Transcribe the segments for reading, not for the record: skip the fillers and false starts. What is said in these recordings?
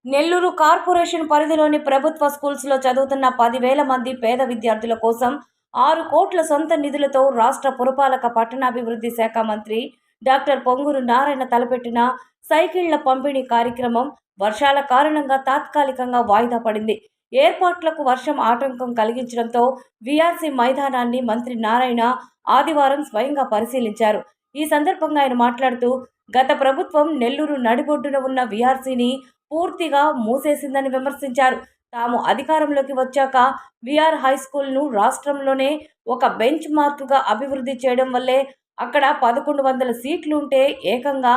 Nellore corporation పరిధిలోని ప్రభుత్వ స్కూల్స్లో చదువుతున్న 10,000 మంది పేద విద్యార్థుల కోసం 6 కోట్ల సొంత నిధులతో రాష్ట్ర పురపాలక పట్టణాభివృద్ధి శాఖ మంత్రి డాక్టర్ పొంగూరు నారాయణ తలపెట్టిన సైకిళ్ల పంపిణీ కార్యక్రమం వర్షాల కారణంగా తాత్కాలికంగా వాయిదా పడింది. ఏర్పాట్లకు వర్షం ఆటంకం కలిగించడంతో వీఆర్సీ మైదానాన్ని మంత్రి నారాయణ ఆదివారం స్వయంగా పరిశీలించారు. ఈ సందర్భంగా ఆయన మాట్లాడుతూ, గత ప్రభుత్వం నెల్లూరు నడిబొడ్డున ఉన్న వీఆర్సీని పూర్తిగా మూసేసిందని విమర్శించారు. తాము అధికారంలోకి వచ్చాక వీఆర్ హైస్కూల్ను రాష్ట్రంలోనే ఒక బెంచ్ మార్క్గా అభివృద్ధి చేయడం వల్లే అక్కడ 1100 సీట్లు ఉంటే ఏకంగా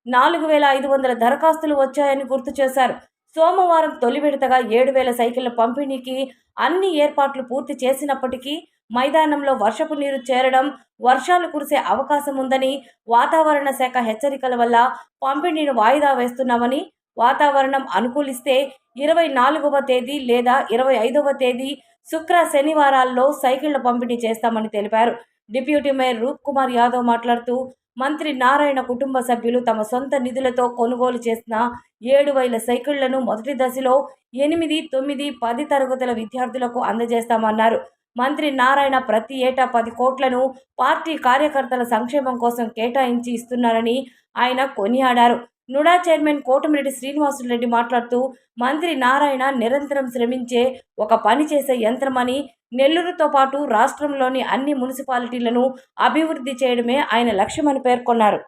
4,500 దరఖాస్తులు వచ్చాయని గుర్తు చేశారు. సోమవారం తొలి విడతగా 7,000 సైకిళ్ల పంపిణీకి అన్ని ఏర్పాట్లు పూర్తి చేసినప్పటికీ మైదానంలో వర్షపు నీరు చేరడం, వర్షాలు కురిసే అవకాశం ఉందని, వాతావరణ శాఖ హెచ్చరికల వల్ల పంపిణీని వాయిదా వేస్తున్నామని, వాతావరణం అనుకూలిస్తే 24వ తేదీ లేదా 25వ తేదీ శుక్ర శనివారాల్లో సైకిళ్ల పంపిణీ చేస్తామని తెలిపారు. డిప్యూటీ మేయర్ రూప్ కుమార్ యాదవ్ మాట్లాడుతూ, మంత్రి నారాయణ కుటుంబ సభ్యులు తమ సొంత నిధులతో కొనుగోలు చేసిన 7,000 సైకిళ్లను మొదటి దశలో 8, 9, 10 తరగతుల విద్యార్థులకు అందజేస్తామన్నారు. మంత్రి నారాయణ ప్రతి ఏటా 10 కోట్లను పార్టీ కార్యకర్తల సంక్షేమం కోసం కేటాయించి ఇస్తున్నారని ఆయన కొనియాడారు. నుడా చైర్మన్ కోటమిరెడ్డి శ్రీనివాసులరెడ్డి మాట్లాడుతూ, మంత్రి నారాయణ నిరంతరం శ్రమించే ఒక పని చేసే యంత్రమని, నెల్లూరుతో పాటు రాష్ట్రంలోని అన్ని మున్సిపాలిటీలను అభివృద్ధి చేయడమే ఆయన లక్ష్యమని పేర్కొన్నారు.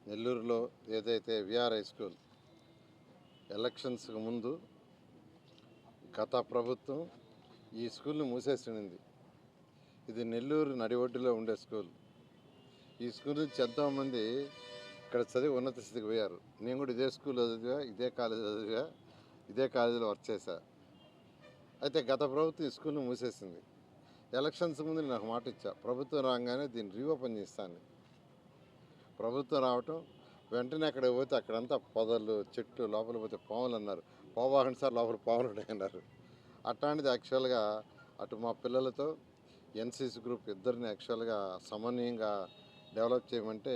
నెల్లూరులో ఏదైతే విఆర్ హై స్కూల్ ఎలక్షన్స్కి ముందు గత ప్రభుత్వం ఈ స్కూల్ని మూసేసింది. ఇది నెల్లూరు నడిఒడ్డులో ఉండే స్కూల్. ఈ స్కూల్ నుంచి ఎంతోమంది ఇక్కడ చదివి ఉన్నత స్థితికి పోయారు. నేను కూడా ఇదే స్కూల్ చదివా, ఇదే కాలేజ్ చదివా, ఇదే కాలేజీలో వర్క్ చేశా. అయితే గత ప్రభుత్వం ఈ స్కూల్ని మూసేసింది. ఎలక్షన్స్ ముందు నాకు మాట ఇచ్చా, ప్రభుత్వం రాగానే దీన్ని రీఓపెన్ చేస్తాను. ప్రభుత్వం రావటం వెంటనే అక్కడికి పోతే అక్కడంతా పొదలు, చెట్లు, లోపల పోతే పాములు అన్నారు. పోవాకండి సార్, లోపల పాములు ఉన్నాయన్నారు. అట్లాంటిది యాక్చువల్గా అటు మా పిల్లలతో ఎన్సీసీ గ్రూప్ ఇద్దరిని యాక్చువల్గా సమన్వయంగా డెవలప్ చేయమంటే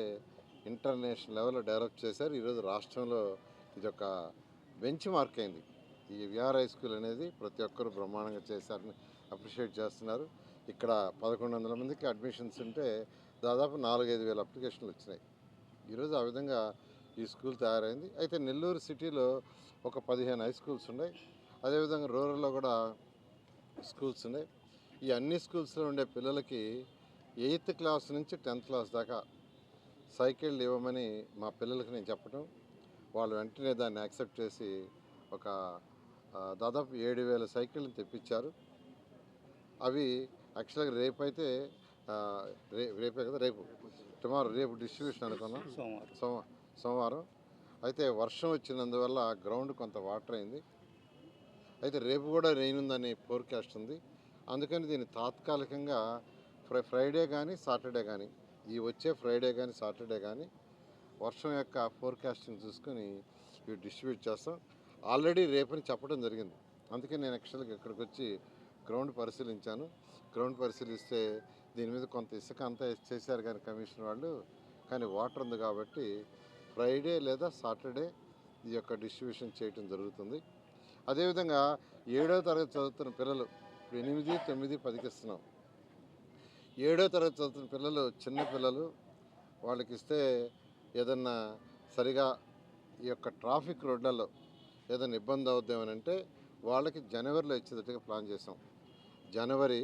ఇంటర్నేషనల్ లెవెల్లో డెవలప్ చేశారు. ఈరోజు రాష్ట్రంలో ఇది ఒక బెంచ్ మార్క్ అయింది. ఈ విఆర్ హై స్కూల్ అనేది ప్రతి ఒక్కరు బ్రహ్మాండంగా చేశారని అప్రిషియేట్ చేస్తున్నారు. ఇక్కడ 1,100 మందికి అడ్మిషన్స్ ఉంటే దాదాపు 4-5 వేల అప్లికేషన్లు వచ్చినాయి. ఈరోజు ఆ విధంగా ఈ స్కూల్ తయారైంది. అయితే నెల్లూరు సిటీలో ఒక 15 హై స్కూల్స్ ఉన్నాయి. అదేవిధంగా రూరల్లో కూడా స్కూల్స్ ఉన్నాయి. ఈ అన్ని స్కూల్స్లో ఉండే పిల్లలకి 8th క్లాస్ నుంచి 10th క్లాస్ దాకా సైకిళ్ళు ఇవ్వమని మా పిల్లలకి నేను చెప్పడం, వాళ్ళు వెంటనే దాన్ని యాక్సెప్ట్ చేసి ఒక దాదాపు 7,000 సైకిళ్ళని తెప్పించారు. అవి యాక్చువల్గా రేపైతే రేపే కదా, రేపు డిస్ట్రిబ్యూషన్ అనుకున్నాం, సోమవారం. అయితే వర్షం వచ్చినందువల్ల గ్రౌండ్ కొంత వాటర్ అయింది. అయితే రేపు కూడా రెయిన్ ఉందని ఫోర్కాస్ట్ ఉంది. అందుకని దీన్ని తాత్కాలికంగా ఫ్రైడే కానీ సాటర్డే కానీ, ఈ వచ్చే ఫ్రైడే కానీ సాటర్డే కానీ వర్షం యొక్క ఫోర్కాస్టింగ్ చూసుకొని ఇవి డిస్ట్రిబ్యూట్ చేస్తాం. ఆల్రెడీ రేపని చెప్పడం జరిగింది. అందుకే నేను యాక్చువల్గా ఇక్కడికి వచ్చి గ్రౌండ్ పరిశీలించాను. గ్రౌండ్ పరిశీలిస్తే దీని మీద కొంత ఇసుక అంతా చేశారు కానీ కమిషన్ వాళ్ళు, కానీ వాటర్ ఉంది కాబట్టి ఫ్రైడే లేదా సాటర్డే ఈ యొక్క డిస్ట్రిబ్యూషన్ చేయటం జరుగుతుంది. అదేవిధంగా 7వ తరగతి చదువుతున్న పిల్లలు, 8, 9, 10కి ఇస్తున్నాం. 7వ తరగతి చదువుతున్న పిల్లలు, చిన్న పిల్లలు, వాళ్ళకి ఇస్తే ఏదన్నా సరిగా ఈ యొక్క ట్రాఫిక్ రోడ్లలో ఏదైనా ఇబ్బంది అవుద్దామని అంటే వాళ్ళకి జనవరిలో ఇచ్చేటట్టుగా ప్లాన్ చేసాం. జనవరి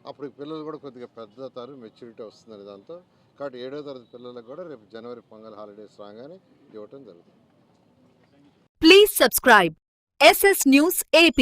అప్పుడు పిల్లలు కూడా కొద్దిగా పెద్దతారు, మెచ్యూరిటీ వస్తుందని దాంతో. కాబట్టి 7వ తరగతి పిల్లలకు కూడా రేపు జనవరి పొంగల్ హాలిడేస్ రాగానే ఇవ్వటం జరుగుతుంది. Please subscribe SS News AP.